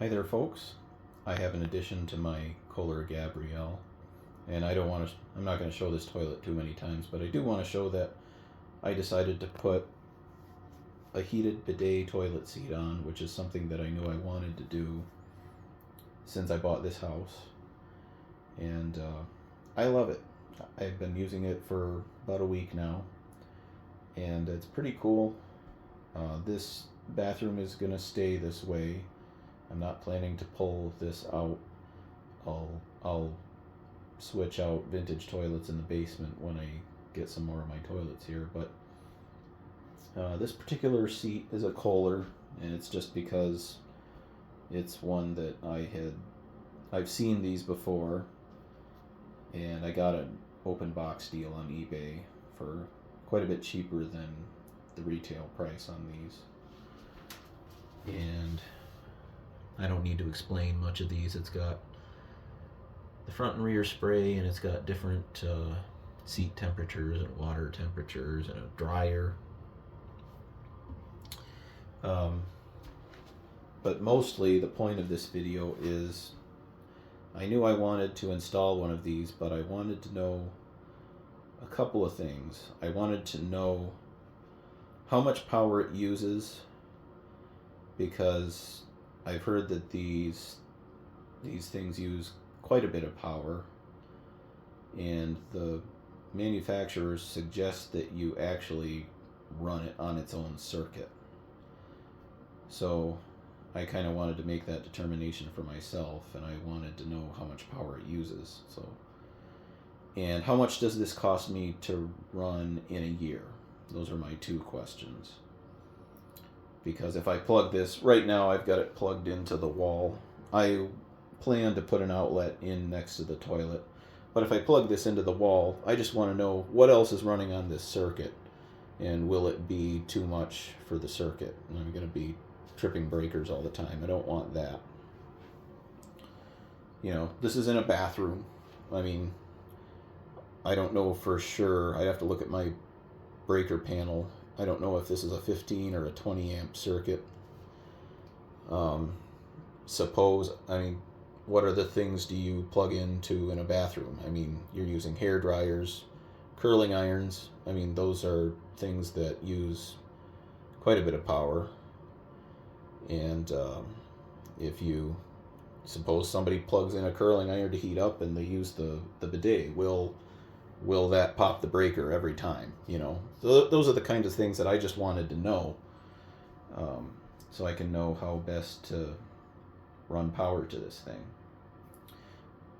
Hi there, folks. I have an addition to my Kohler Gabrielle, and I'm not going to show this toilet too many times, but I do want to show that I decided to put a heated bidet toilet seat on, which is something that I knew I wanted to do since I bought this house, and I love it. I've been using it for about a week now, and it's pretty cool. This bathroom is going to stay this way. I'm not planning to pull this out. I'll switch out vintage toilets in the basement when I get some more of my toilets here. But this particular seat is a Kohler, and it's just because it's one that I've seen these before, and I got an open box deal on eBay for quite a bit cheaper than the retail price on these. And I don't need to explain much of these. It's got the front and rear spray, and it's got different seat temperatures and water temperatures and a dryer. But mostly the point of this video is I knew I wanted to install one of these, but I wanted to know a couple of things. I wanted to know how much power it uses, because I've heard that these things use quite a bit of power, and the manufacturers suggest that you actually run it on its own circuit. So I kind of wanted to make that determination for myself, and I wanted to know how much power it uses. So, and how much does this cost me to run in a year? Those are my two questions. Because if I plug this, right now I've got it plugged into the wall. I plan to put an outlet in next to the toilet. But if I plug this into the wall, I just want to know what else is running on this circuit. And will it be too much for the circuit? And I'm going to be tripping breakers all the time. I don't want that. You know, this is in a bathroom. I mean, I don't know for sure. I'd have to look at my breaker panel. I don't know if this is a 15 or a 20 amp circuit. What are the things do you plug into in a bathroom? I mean, you're using hair dryers, curling irons. I mean, those are things that use quite a bit of power. And if you suppose somebody plugs in a curling iron to heat up and they use the bidet, will that pop the breaker every time? You know, so those are the kinds of things that I just wanted to know, so I can know how best to run power to this thing.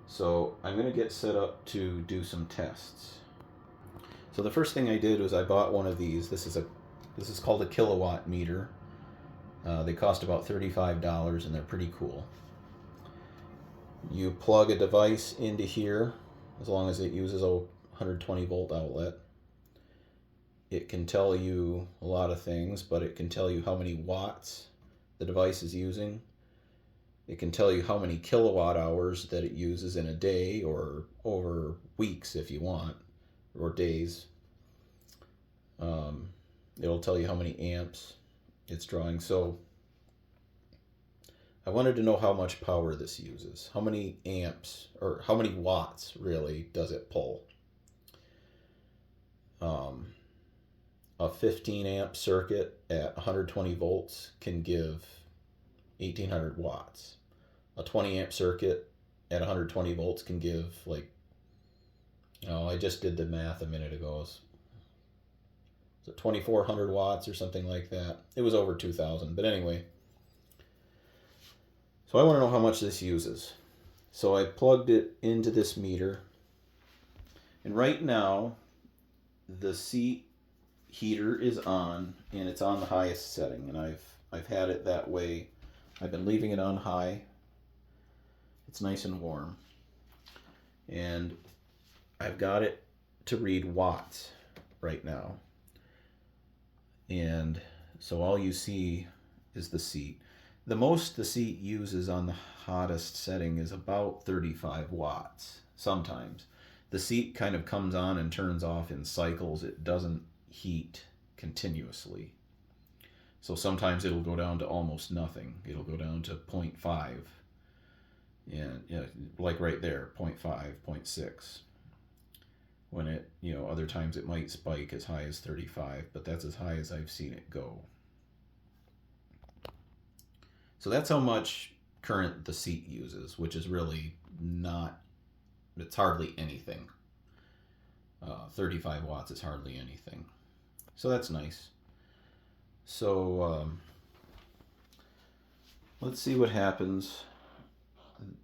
So I'm going to get set up to do some tests. So the first thing I did was I bought one of these. This is called a Kil-a-watt meter. They cost about $35, and they're pretty cool. You plug a device into here, as long as it uses a 120 volt outlet. It can tell you a lot of things, but it can tell you how many watts the device is using. It can tell you how many kilowatt hours that it uses in a day, or over weeks if you want, or days. It'll tell you how many amps it's drawing. So I wanted to know how much power this uses. How many amps, or how many watts really does it pull? A 15 amp circuit at 120 volts can give 1800 watts. A 20 amp circuit at 120 volts can give I just did the math a minute ago. So 2400 watts or something like that. It was over 2000, but anyway. So I want to know how much this uses. So I plugged it into this meter, and right now the seat heater is on, and it's on the highest setting, and I've had it that way. I've been leaving it on high. It's nice and warm, and I've got it to read watts right now. And so all you see is the seat. The most the seat uses on the hottest setting is about 35 watts. Sometimes the seat kind of comes on and turns off in cycles. It doesn't heat continuously. So sometimes it'll go down to almost nothing. It'll go down to 0.5. And yeah, like right there, 0.5, 0.6. When it, other times it might spike as high as 35, but that's as high as I've seen it go. So that's how much current the seat uses, which is really not, it's hardly anything. 35 watts is hardly anything. So that's nice. So let's see what happens.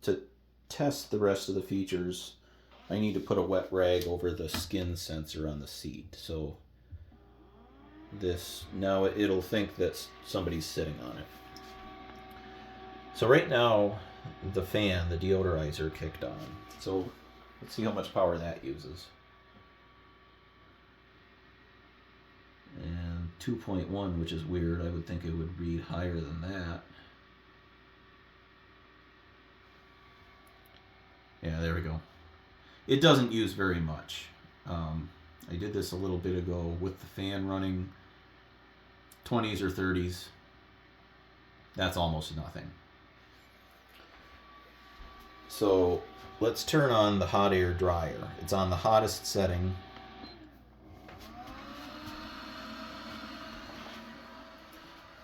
To test the rest of the features, I need to put a wet rag over the skin sensor on the seat. So now it'll think that somebody's sitting on it. So right now, the fan, the deodorizer, kicked on. So let's see how much power that uses. And 2.1, which is weird. I would think it would read higher than that. Yeah, there we go. It doesn't use very much. I did this a little bit ago with the fan running 20s or 30s. That's almost nothing. So let's turn on the hot air dryer. It's on the hottest setting.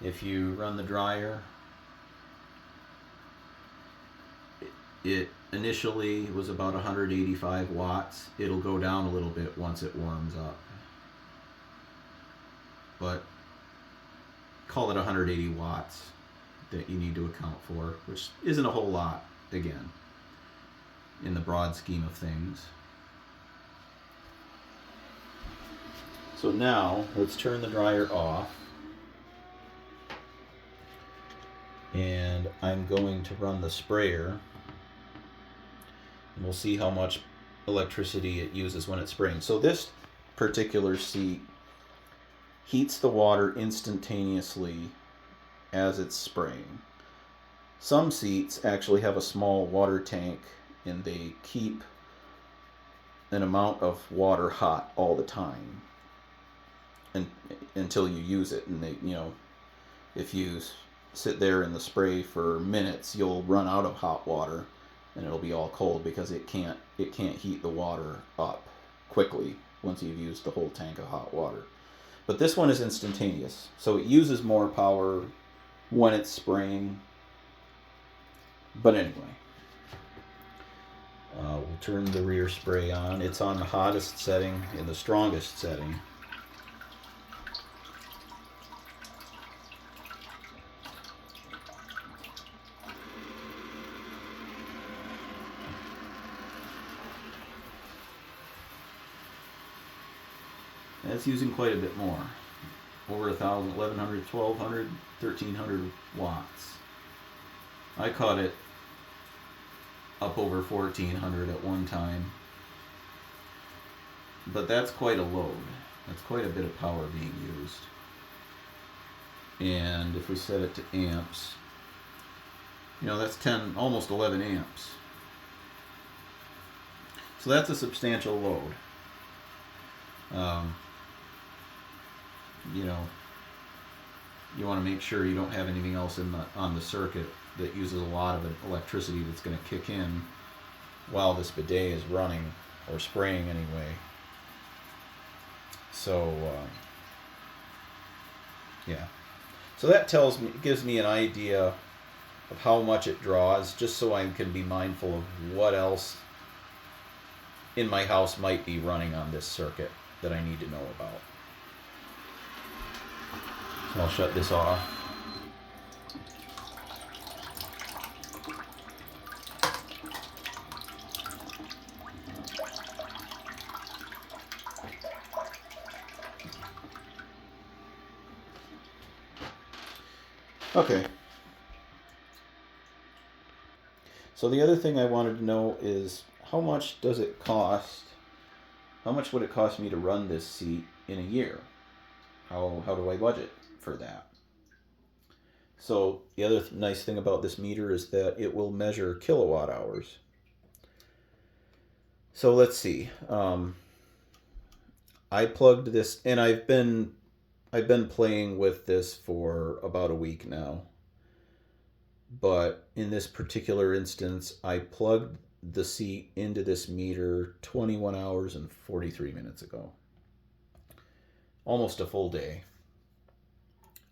If you run the dryer, it initially was about 185 watts. It'll go down a little bit once it warms up. But call it 180 watts that you need to account for, which isn't a whole lot, again, in the broad scheme of things. So now, let's turn the dryer off. And I'm going to run the sprayer. And we'll see how much electricity it uses when it's spraying. So this particular seat heats the water instantaneously as it's spraying. Some seats actually have a small water tank and they keep an amount of water hot all the time until you use it. And they, if you sit there in the spray for minutes, you'll run out of hot water and it'll be all cold because it can't heat the water up quickly once you've used the whole tank of hot water. But this one is instantaneous, so it uses more power when it's spraying. But anyway, we'll turn the rear spray on. It's on the hottest setting, in the strongest setting. That's using quite a bit more. Over 1,000, 1,100, 1,200, 1,300 watts. I caught it up over 1,400 at one time. But that's quite a load. That's quite a bit of power being used. And if we set it to amps, that's 10, almost 11 amps. So that's a substantial load. You want to make sure you don't have anything else on the circuit that uses a lot of electricity that's going to kick in while this bidet is running or spraying anyway. So yeah, so that gives me an idea of how much it draws, just so I can be mindful of what else in my house might be running on this circuit that I need to know about. So I'll shut this off. Okay. So the other thing I wanted to know is, how much does it cost? How much would it cost me to run this seat in a year? How do I budget for that? So the other nice thing about this meter is that it will measure kilowatt hours. So let's see. I plugged this, and I've been I've been playing with this for about a week now. But in this particular instance, I plugged the seat into this meter 21 hours and 43 minutes ago. Almost a full day.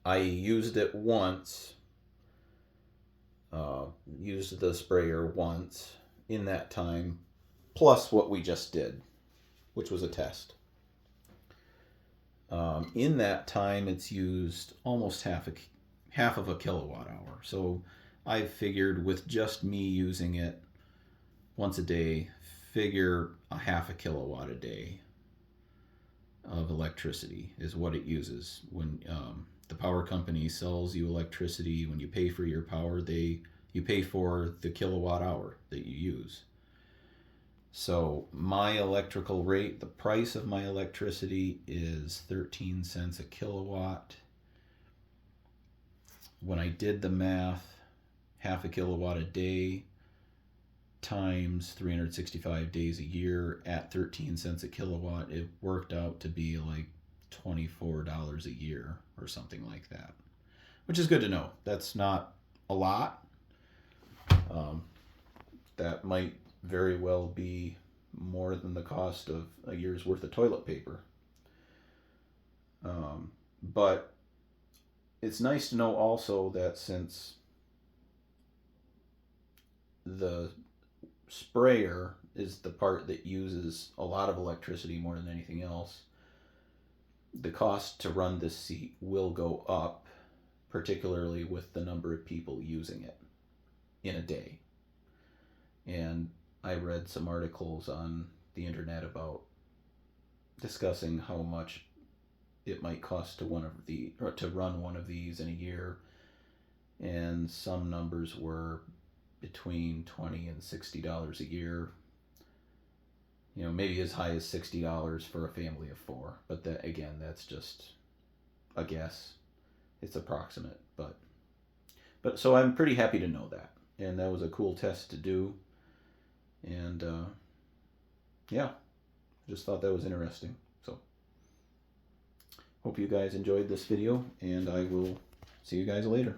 I used it once, used the sprayer once in that time, plus what we just did, which was a test. In that time, it's used almost half of a kilowatt hour. So I figured with just me using it once a day, figure a half a kilowatt a day of electricity is what it uses. When the power company sells you electricity, when you pay for your power, you pay for the kilowatt hour that you use. So my electrical rate, the price of my electricity is 13 cents a kilowatt. When I did the math, half a kilowatt a day times 365 days a year at 13 cents a kilowatt, it worked out to be like $24 a year or something like that, which is good to know. That's not a lot. That might very well be more than the cost of a year's worth of toilet paper. But it's nice to know also that since the sprayer is the part that uses a lot of electricity more than anything else, the cost to run this seat will go up, particularly with the number of people using it in a day. And I read some articles on the internet about discussing how much it might cost to run one of these in a year, and some numbers were between $20 and $60 a year. You know, maybe as high as $60 for a family of 4. But that, again, that's just a guess. It's approximate, but so I'm pretty happy to know that, and that was a cool test to do. And yeah, just thought that was interesting. So hope you guys enjoyed this video, and I will see you guys later.